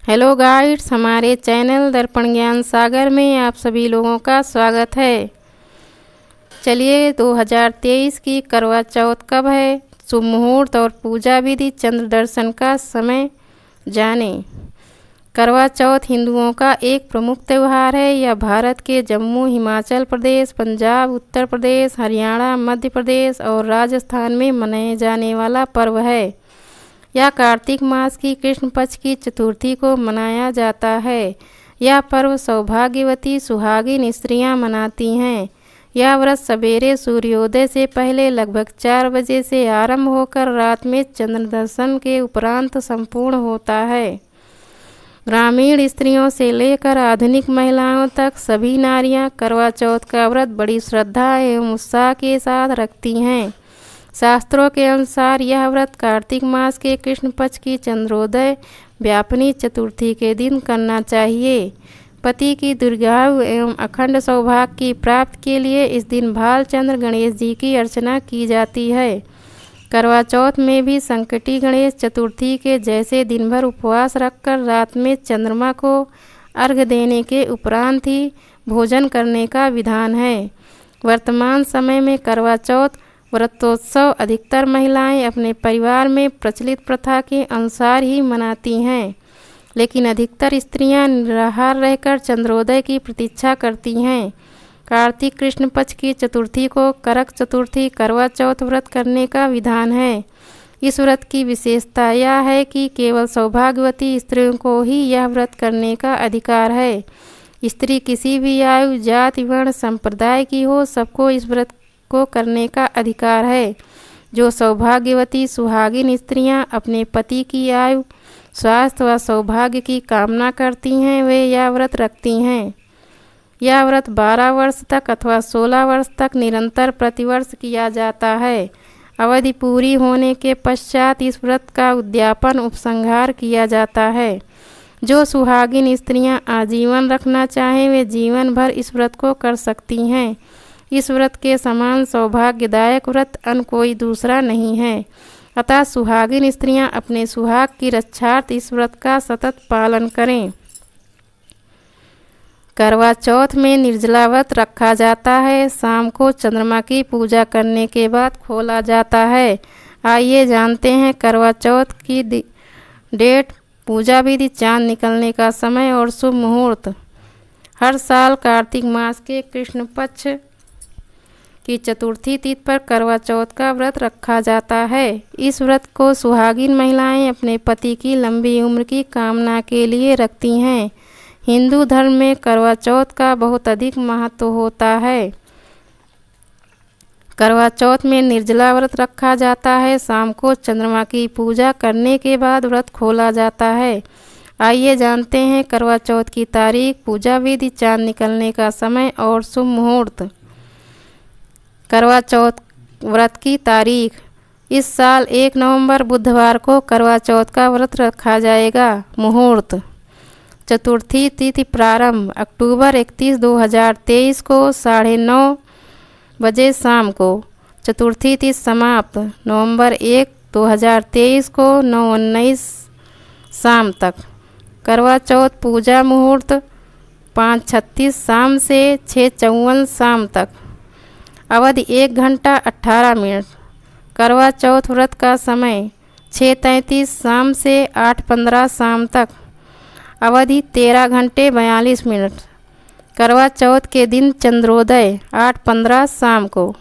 Hello guides, हमारे channel दर्पण ज्ञान सागर में आप सभी लोगों का स्वागत है। चलिए 2023 की करवा चौथ कब है, शुभ मुहूर्त और पूजा विधि, चंद्र दर्शन का समय जाने। करवा चौथ हिंदुओं का एक प्रमुख त्यौहार है। यह भारत के जम्मू, हिमाचल प्रदेश, पंजाब, उत्तर प्रदेश, हरियाणा, मध्य प्रदेश और राजस्थान में मनाए जाने वाला पर्व है। यह कार्तिक मास की कृष्ण पक्ष की चतुर्थी को मनाया जाता है। यह पर्व सौभाग्यवती सुहागिन स्त्रियां मनाती हैं। यह व्रत सवेरे सूर्योदय से पहले लगभग 4 बजे से आरंभ होकर रात में चंद्र दर्शन के उपरांत संपूर्ण होता है। ग्रामीण स्त्रियों से लेकर आधुनिक महिलाओं तक सभी नारियां करवा चौथ का व्रत बड़ी श्रद्धा एवं उत्साह के साथ रखती हैं। शास्त्रों के अनुसार यह व्रत कार्तिक मास के कृष्ण पक्ष की चंद्रोदय व्यापनी चतुर्थी के दिन करना चाहिए। पति की दीर्घायु एवं अखंड सौभाग्य की प्राप्ति के लिए इस दिन भालचंद्र गणेश जी की अर्चना की जाती है। करवा चौथ में भी संकटी गणेश चतुर्थी के जैसे दिन भर उपवास रखकर रात में चंद्रमा को अर्घ्य देने के उपरांत ही भोजन करने का विधान है। वर्तमान समय में करवा चौथ व्रतोत्सव अधिकतर महिलाएं अपने परिवार में प्रचलित प्रथा के अनुसार ही मनाती हैं, लेकिन अधिकतर स्त्रियां निराहार रहकर चंद्रोदय की प्रतीक्षा करती हैं। कार्तिक कृष्ण पक्ष की चतुर्थी को करक चतुर्थी करवा चौथ व्रत करने का विधान है। इस व्रत की विशेषता यह है कि केवल सौभाग्यवती स्त्रियों को ही यह व्रत करने का अधिकार है। स्त्री किसी भी आयु, जाति, वर्ण, संप्रदाय की हो, सबको इस व्रत को करने का अधिकार है। जो सौभाग्यवती सुहागिन स्त्रियां अपने पति की आयु, स्वास्थ्य व सौभाग्य की कामना करती हैं, वे यह व्रत रखती हैं। यह व्रत 12 वर्ष तक अथवा 16 वर्ष तक निरंतर प्रतिवर्ष किया जाता है। अवधि पूरी होने के पश्चात इस व्रत का उद्यापन उपसंहार किया जाता है। जो सुहागिन स्त्रियां आजीवन रखना चाहें, वे जीवन भर इस व्रत को कर सकती हैं। इस व्रत के समान सौभाग्यदायक व्रत अन्य कोई दूसरा नहीं है। अतः सुहागिन स्त्रियां अपने सुहाग की रक्षार्थ इस व्रत का सतत पालन करें। करवा चौथ में निर्जला व्रत रखा जाता है। शाम को चंद्रमा की पूजा करने के बाद खोला जाता है। आइए जानते हैं करवा चौथ की डेट, पूजा विधि, चांद निकलने का समय और शुभ मुहूर्त। हर साल कार्तिक मास के कृष्ण पक्ष की चतुर्थी तिथि पर करवा चौथ का व्रत रखा जाता है। इस व्रत को सुहागिन महिलाएं अपने पति की लंबी उम्र की कामना के लिए रखती हैं। हिंदू धर्म में करवा चौथ का बहुत अधिक महत्व होता है। करवा चौथ में निर्जला व्रत रखा जाता है। शाम को चंद्रमा की पूजा करने के बाद व्रत खोला जाता है। आइए जानते हैं करवा चौथ की तारीख, पूजा विधि, चांद निकलने का समय और शुभ मुहूर्त। करवा चौथ व्रत की तारीख। इस साल 1 नवंबर बुधवार को करवा चौथ का व्रत रखा जाएगा। मुहूर्त चतुर्थी तिथि प्रारंभ अक्टूबर 31, 2023 को 9:30 बजे शाम को। चतुर्थी तिथि समाप्त नवंबर 1, 2023 को 9:19 शाम तक। करवा चौथ पूजा मुहूर्त 5:36 शाम से 6:54 शाम तक। अवधि 1 घंटा 18 मिनट। करवा चौथ व्रत का समय 6:33 शाम से 8:15 शाम तक। अवधि 13 घंटे 42 मिनट। करवा चौथ के दिन चंद्रोदय 8:15 शाम को।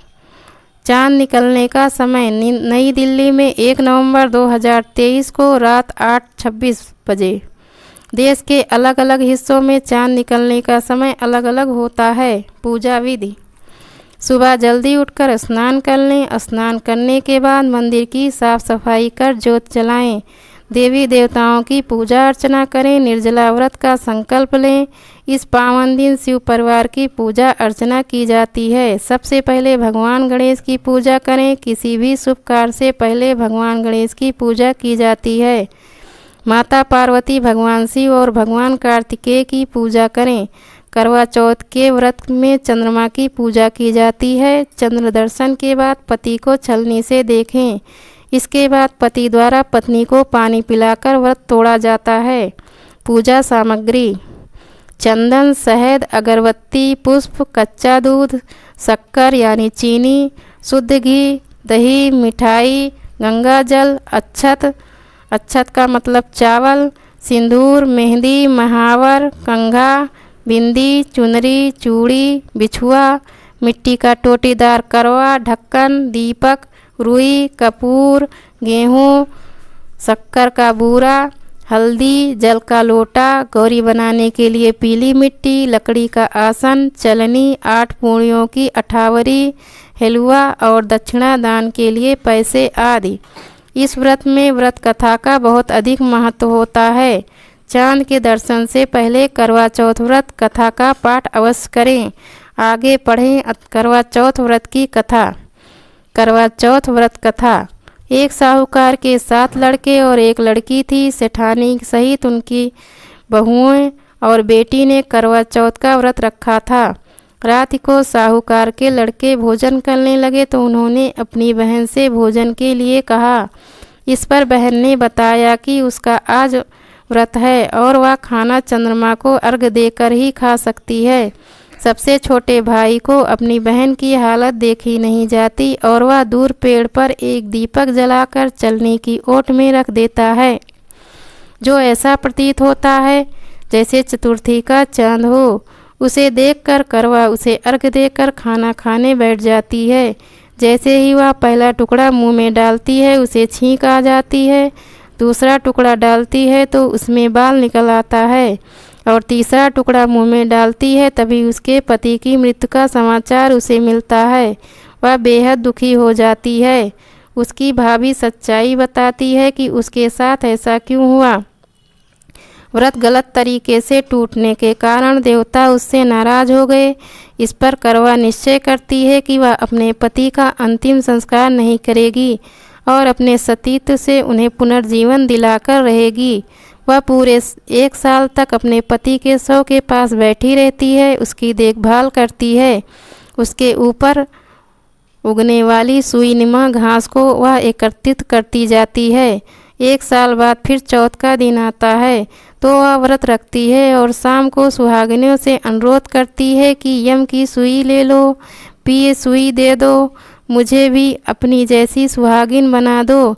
चांद निकलने का समय नई दिल्ली में 1 नवंबर 2023 को रात 8:26 बजे। देश के अलग अलग हिस्सों में चांद निकलने का समय अलग अलग होता है। पूजा विधि। सुबह जल्दी उठकर स्नान कर लें। स्नान करने के बाद मंदिर की साफ सफाई कर जोत जलाएं। देवी देवताओं की पूजा अर्चना करें। निर्जला व्रत का संकल्प लें। इस पावन दिन शिव परिवार की पूजा अर्चना की जाती है। सबसे पहले भगवान गणेश की पूजा करें। किसी भी शुभ कार्य से पहले भगवान गणेश की पूजा की जाती है। माता पार्वती, भगवान शिव और भगवान कार्तिकेय की पूजा करें। करवा चौथ के व्रत में चंद्रमा की पूजा की जाती है। चंद्र दर्शन के बाद पति को छलनी से देखें। इसके बाद पति द्वारा पत्नी को पानी पिलाकर व्रत तोड़ा जाता है। पूजा सामग्री: चंदन, शहद, अगरबत्ती, पुष्प, कच्चा दूध, शक्कर यानी चीनी, शुद्ध घी, दही, मिठाई, गंगा जल, अक्षत, अक्षत का मतलब चावल, सिंदूर, मेहंदी, महावर, कंघा, बिंदी, चुनरी, चूड़ी, बिछुआ, मिट्टी का टोटीदार करवा, ढक्कन, दीपक, रुई, कपूर, गेहूँ, शक्कर का बूरा, हल्दी, जल का लोटा, गौरी बनाने के लिए पीली मिट्टी, लकड़ी का आसन, चलनी, 8 पूड़ियों की अठावरी, हलवा और दक्षिणा दान के लिए पैसे आदि। इस व्रत में व्रत कथा का बहुत अधिक महत्व होता है। चांद के दर्शन से पहले करवा चौथ व्रत कथा का पाठ अवश्य करें। आगे पढ़ें करवा चौथ व्रत की कथा। करवा चौथ व्रत कथा: एक साहूकार के 7 लड़के और 1 लड़की थी। सेठानी सहित उनकी बहुएं और बेटी ने करवा चौथ का व्रत रखा था। रात को साहूकार के लड़के भोजन करने लगे तो उन्होंने अपनी बहन से भोजन के लिए कहा। इस पर बहन ने बताया कि उसका आज व्रत है और वह खाना चंद्रमा को अर्घ्य देकर ही खा सकती है। सबसे छोटे भाई को अपनी बहन की हालत देखी नहीं जाती और वह दूर पेड़ पर एक दीपक जलाकर चलने की ओट में रख देता है, जो ऐसा प्रतीत होता है जैसे चतुर्थी का चांद हो। उसे देखकर करवा उसे अर्घ्य देकर खाना खाने बैठ जाती है। जैसे ही वह पहला टुकड़ा मुंह में डालती है उसे छींक आ जाती है, दूसरा टुकड़ा डालती है तो उसमें बाल निकल आता है और तीसरा टुकड़ा मुंह में डालती है तभी उसके पति की मृत्यु का समाचार उसे मिलता है। वह बेहद दुखी हो जाती है। उसकी भाभी सच्चाई बताती है कि उसके साथ ऐसा क्यों हुआ। व्रत गलत तरीके से टूटने के कारण देवता उससे नाराज हो गए। इस पर करवा निश्चय करती है कि वह अपने पति का अंतिम संस्कार नहीं करेगी और अपने सतीत्व से उन्हें पुनर्जीवन दिलाकर रहेगी। वह पूरे 1 साल तक अपने पति के शव के पास बैठी रहती है, उसकी देखभाल करती है। उसके ऊपर उगने वाली सुईनुमा घास को वह एकत्रित करती जाती है। 1 साल बाद फिर चौथ का दिन आता है तो वह व्रत रखती है और शाम को सुहागिनों से अनुरोध करती है कि यम की सुई ले लो, पिए सुई दे दो, मुझे भी अपनी जैसी सुहागिन बना दो।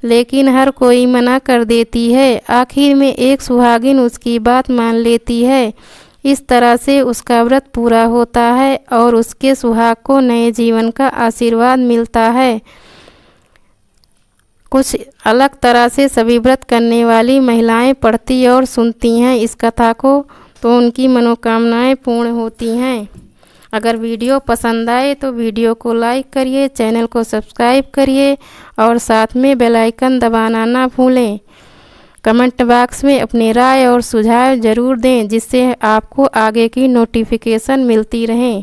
लेकिन हर कोई मना कर देती है। आखिर में एक सुहागिन उसकी बात मान लेती है। इस तरह से उसका व्रत पूरा होता है और उसके सुहाग को नए जीवन का आशीर्वाद मिलता है। कुछ अलग तरह से सभी व्रत करने वाली महिलाएं पढ़ती और सुनती हैं इस कथा को तो उनकी मनोकामनाएं पूर्ण होती हैं। अगर वीडियो पसंद आए तो वीडियो को लाइक करिए, चैनल को सब्सक्राइब करिए और साथ में बेल आइकन दबाना ना भूलें। कमेंट बॉक्स में अपनी राय और सुझाव ज़रूर दें जिससे आपको आगे की नोटिफिकेशन मिलती रहे।